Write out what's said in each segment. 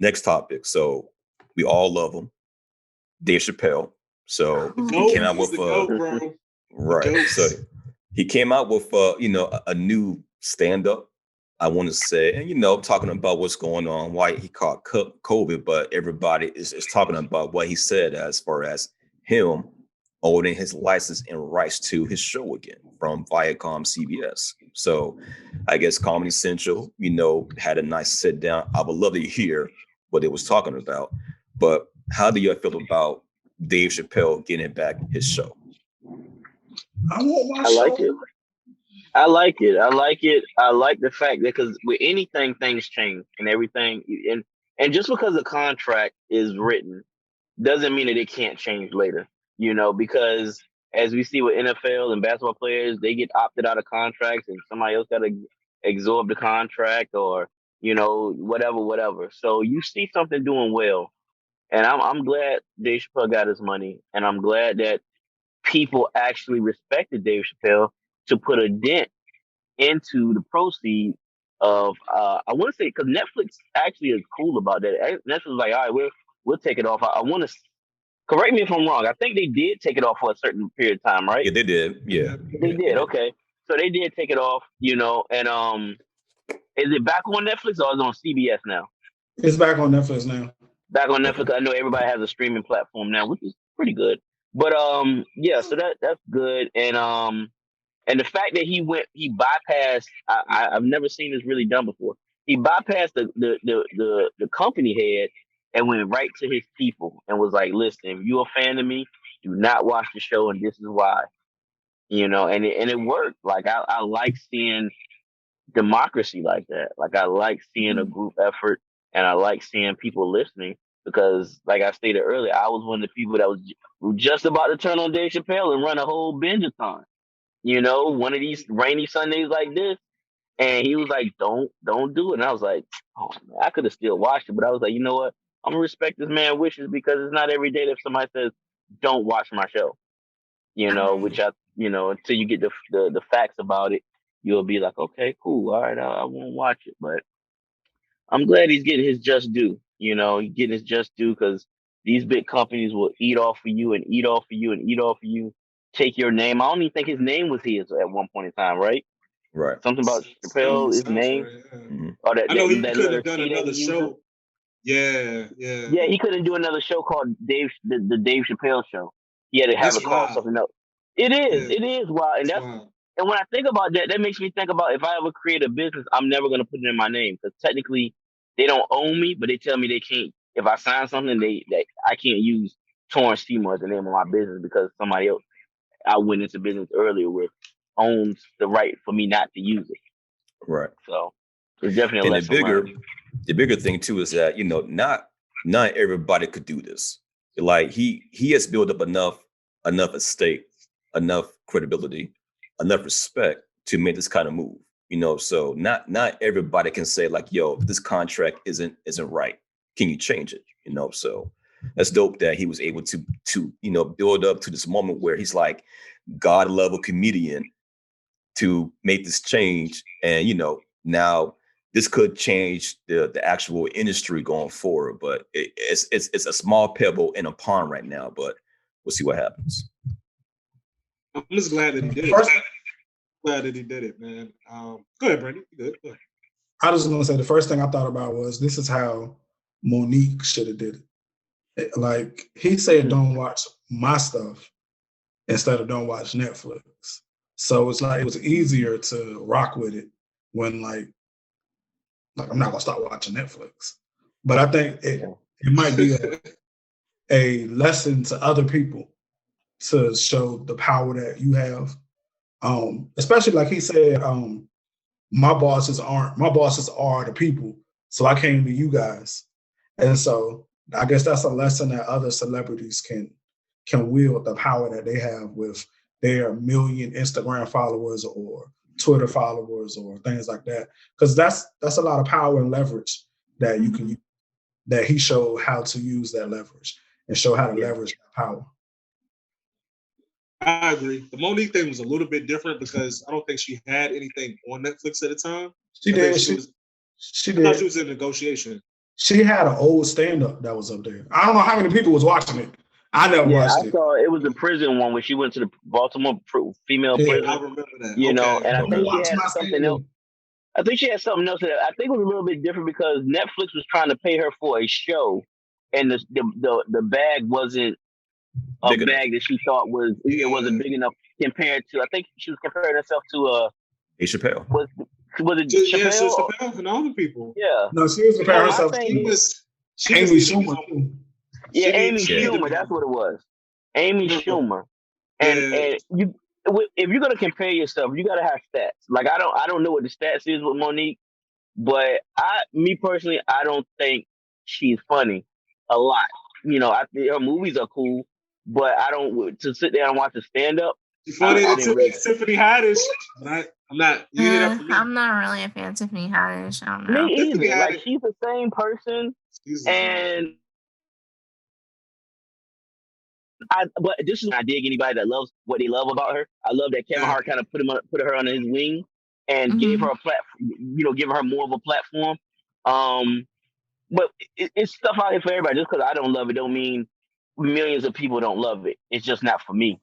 next topic. So we all love him, Dave Chappelle. So he came out with right. So he came out with a new stand-up, I want to say, and talking about what's going on, why he caught COVID, but everybody is talking about what he said as far as him owning his license and rights to his show again from Viacom CBS. So I guess Comedy Central, had a nice sit down. I would love to hear what they was talking about. But how do you feel about Dave Chappelle getting back his show? I like it. I like it. I like it. I like the fact that because with anything, things change and everything, and just because the contract is written doesn't mean that it can't change later. Because as we see with NFL and basketball players, they get opted out of contracts and somebody else got to absorb the contract or whatever. So you see something doing well, and I'm glad Dave Chappelle got his money, and I'm glad that people actually respected Dave Chappelle to put a dent into the proceeds of I want to say because Netflix actually is cool about that. Netflix is like, all right, we'll take it off. I want to correct me if I'm wrong. I think they did take it off for a certain period of time, right? Yeah, they did. Yeah, they did. Okay, so they did take it off, and is it back on Netflix or is it on CBS now? It's back on Netflix now. Back on Netflix. I know everybody has a streaming platform now, which is pretty good. But yeah, so that's good. And the fact that he bypassed, I've never seen this really done before. He bypassed the company head and went right to his people and was like, listen, if you're a fan of me, do not watch the show, and this is why. And it worked. Like I like seeing democracy like that. Like I like seeing a group effort, and I like seeing people listening because, like I stated earlier, I was one of the people that was just about to turn on Dave Chappelle and run a whole binge-a-thon. One of these rainy Sundays like this, and he was like, "Don't do it." And I was like, "Oh man, I could have still watched it," but I was like, "You know what? I'm gonna respect this man's wishes because it's not every day that somebody says don't watch my show." Which until you get the facts about it, you'll be like, okay, cool, all right, I won't watch it. But I'm glad he's getting his just due. He's getting his just due because these big companies will eat off of you and eat off of you and eat off of you. Take your name. I don't even think his name was his at one point in time, right? Right. Something about Chappelle, his name. Right, yeah. Mm-hmm. Or I know he could have done another show. Yeah. Yeah, he couldn't do another show called the Dave Chappelle Show. He had to have it called something else. It is wild, and that's wild. And when I think about that, that makes me think about if I ever create a business, I'm never going to put it in my name because technically they don't own me, but they tell me they can't. If I sign something, they I can't use Torrance Seymour as the name of my business because somebody else I went into business earlier with owns the right for me not to use it. Right. So it's definitely a lesson learned. The bigger thing too is that not everybody could do this. Like he has built up enough estate, enough credibility, enough respect to make this kind of move. So not everybody can say like, yo, this contract isn't right. Can you change it? So that's dope that he was able to build up to this moment where he's like God level comedian to make this change. And now this could change the actual industry going forward, but it's a small pebble in a pond right now, but we'll see what happens. I'm just glad that he did it. Glad that he did it, man. Go ahead, Brandon. Good. Go ahead. I was going to say the first thing I thought about was this is how Monique should have did it. Like he said, don't watch my stuff instead of don't watch Netflix. So it's like it was easier to rock with it when like I'm not gonna start watching Netflix. But I think it might be a lesson to other people to show the power that you have. Especially like he said, my bosses are the people. So I came to you guys. And so I guess that's a lesson that other celebrities can wield the power that they have with their million Instagram followers or Twitter followers or things like that. Because that's a lot of power and leverage that you can use, that he showed how to use that leverage and show how to leverage that power. I agree. The Monique thing was a little bit different because I don't think she had anything on Netflix at the time. She did. She did. I thought she was in negotiation. She had an old stand-up that was up there. I don't know how many people was watching it. I never watched I it. saw it was the prison one where she went to the Baltimore female Yeah, prison. I remember that. You know, and I I'm gonna think she watch had my something else. stand-up. I think she had something else that I think was a little bit different because Netflix was trying to pay her for a show, and the bag wasn't a Big enough. bag that she thought was it wasn't big enough compared to. I think she was comparing herself to Dave Chappelle. was it Yeah, so Chappelle? Chappelle and other people. Yeah. No, she was comparing My herself thing to is- She Amy just needed Schumer to be- too. Yeah, Amy she needed to Schumer. be- That's what it was. Amy No. Schumer. Yeah. And you, if you're gonna compare yourself, you gotta have stats. Like I don't know what the stats is with Monique, but me personally, I don't think she's funny a lot. You know, I think her movies are cool, but I don't to sit there and watch a stand up. She's funny I to didn't really- Tiffany Haddish. But I'm not. You hear that from me? I'm not really a fan of Tiffany Haddish. I don't know. Me Tiffany either. Like Haddish- she's the same person, and but this is I dig anybody that loves what they love about her. I love that Kevin Hart kind of put her under his wing and gave her a platform. You know, giving her more of a platform. But it's stuff out here for everybody. Just because I don't love it, don't mean millions of people don't love it. It's just not for me.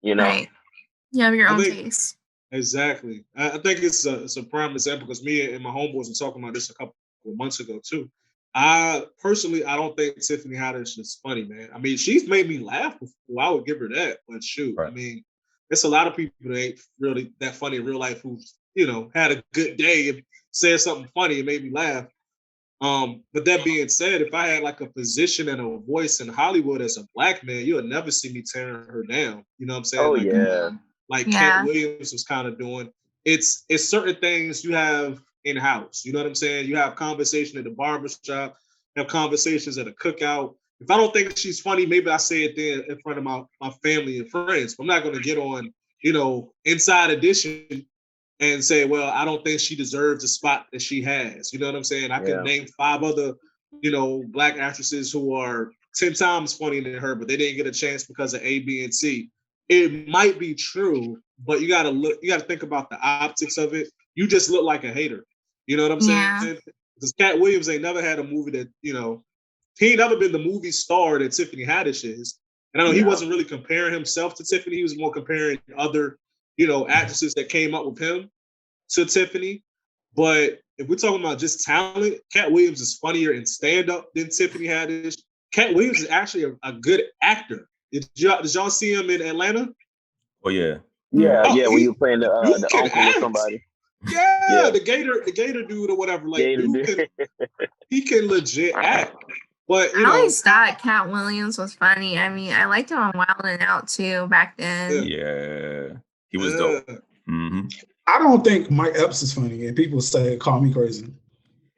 You know. Right. You have your I own think- taste. Exactly. I think it's a prime example because me and my homeboys were talking about this a couple of months ago too. I don't think Tiffany Haddish is funny, man. I mean, she's made me laugh before. I would give her that, but shoot, Right. I mean, there's a lot of people that ain't really that funny in real life who's had a good day and said something funny and made me laugh. But that being said, if I had like a position and a voice in Hollywood as a black man, you'll never see me tearing her down. You know what I'm saying? Oh like, yeah. like Yeah. Kent Williams was kind of doing. It's certain things you have in house. You know what I'm saying? You have conversation at the barbershop, have conversations at a cookout. If I don't think she's funny, maybe I say it there in front of my family and friends. But I'm not going to get on, Inside Edition and say, well, I don't think she deserves the spot that she has. You know what I'm saying? I Yeah. can name 5 other, black actresses who are 10 times funnier than her, but they didn't get a chance because of A, B, and C. It might be true, but you gotta think about the optics of it. You just look like a hater. You know what I'm Yeah. saying? Because Cat Williams ain't never had a movie that, he ain't never been the movie star that Tiffany Haddish is. And I know he wasn't really comparing himself to Tiffany. He was more comparing other, actresses that came up with him to Tiffany. But if we're talking about just talent, Cat Williams is funnier in stand-up than Tiffany Haddish. Cat Williams is actually a good actor. Did y'all see him in Atlanta? Oh yeah. Yeah, Oh, when you were playing the you uncle can or act. somebody. Yeah, the Gator dude or whatever. Like, he can legit act. But I always thought Cat Williams was funny. I mean, I liked him on Wild and Out too back then. Yeah. He was dope. Mm-hmm. I don't think Mike Epps is funny, and people call me crazy.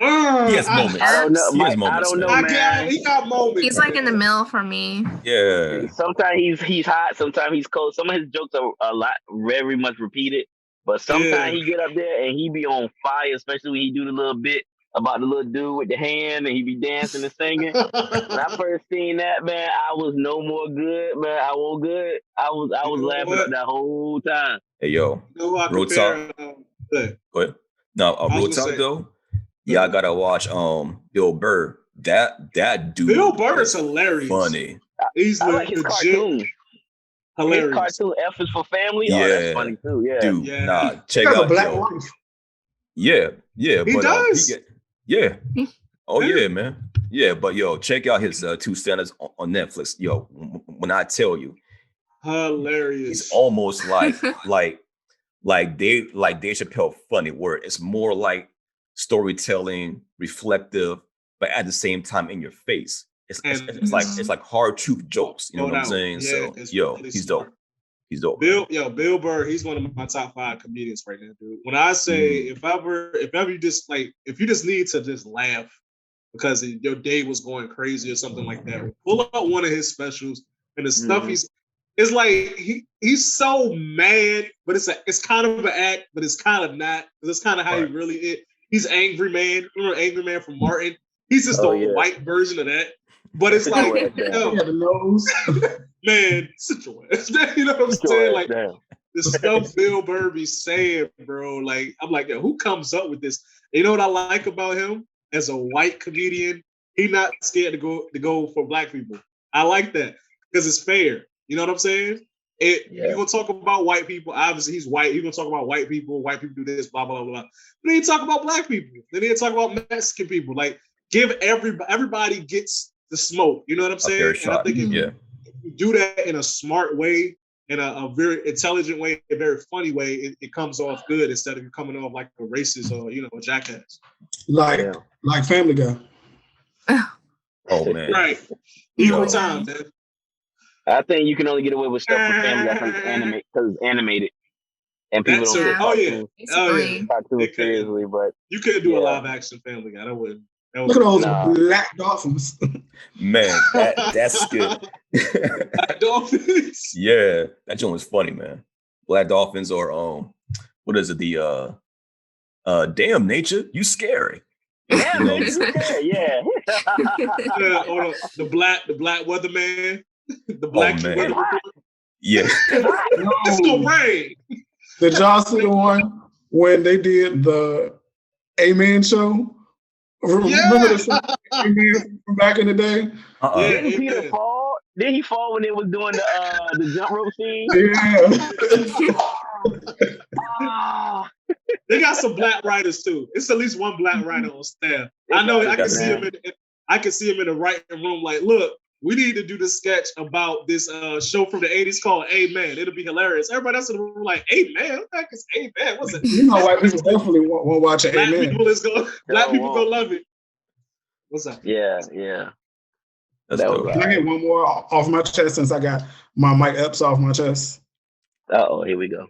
He has moments. I don't know, He has Mike. moments, I don't know, man. man. He got moments. He's like in the middle for me. Yeah. Sometimes he's hot. Sometimes he's cold. Some of his jokes are very much repeated. But sometimes he get up there and he be on fire, especially when he do the little bit about the little dude with the hand and he be dancing and singing. When I first seen that, man, I was no more good, man. I was good. I was laughing that whole time. Hey yo. Real talk. Go ahead. No, real talk though. Y'all gotta watch Bill Burr. That dude. Bill Burr is hilarious. Funny. He's I like his cartoon. Hilarious. His cartoon F is for family. Yeah. Oh, that's funny too. Yeah. Dude, Yeah. nah, check He has out a black yo. wife. Yeah. He but does. yeah. Oh yeah, man. Yeah, but yo, check out his 2 standards on Netflix. Yo, when I tell you, Hilarious. it's almost like Dave Chappelle funny, where it's more like storytelling, reflective, but at the same time in your face. It's like hard truth jokes. You know what I'm saying? Yeah, so he's dope. He's dope. Bill Burr, he's one of my top 5 comedians right now, dude. When I say if you just need to just laugh because your day was going crazy or something like that, pull up one of his specials and the stuff it's like he's so mad, but it's kind of an act, but it's kind of not, because it's kind of how he really is. He's Angry Man. Remember Angry Man from Martin? He's just the white version of that. But it's like, the nose. man, sit your ass down. You know what I'm saying? Like the stuff Bill Burr be saying, bro. Like, I'm like, yo, who comes up with this? You know what I like about him as a white comedian? He not scared to go for black people. I like that because it's fair. You know what I'm saying? You're gonna talk about white people. Obviously, he's white. He's gonna talk about white people. White people do this, blah blah blah. But then he talk about black people. Then he talk about Mexican people. Like, give everybody gets the smoke. You know what I'm saying? And I think if you do that in a smart way, in a very intelligent way, a very funny way, it comes off good instead of you coming off like a racist or a jackass. Like Family Guy. Oh man, right? Equal time, man. I think you can only get away with stuff with Family Guy because it's animated, and people don't take cartoons seriously. But you couldn't do a live action Family Guy. That wouldn't. Look at those black dolphins. Man, that's good. Black dolphins. Yeah, that joint was funny, man. Black dolphins or what is it? The damn nature, you scary. Yeah, man, yeah. Or the black weatherman. The black weather report. Yeah. It's gonna rain. Did y'all see the one when they did the Amen show? Remember the show Amen from back in the day? Didn't Peter fall? Did he fall when they was doing the jump rope scene? Yeah. They got some black writers too. It's at least one black writer on staff. I know. I can see him in the writing room. Like, look, we need to do this sketch about this show from the 80s called Amen. It'll be hilarious. Everybody else in the room like, Amen? What the heck is Amen? What's it? You know, white people definitely won't watch it. Black Amen. Black people gonna love it. What's up? Yeah. That's dope. Can I get one more off my chest since I got my Mike Epps off my chest? Oh, here we go.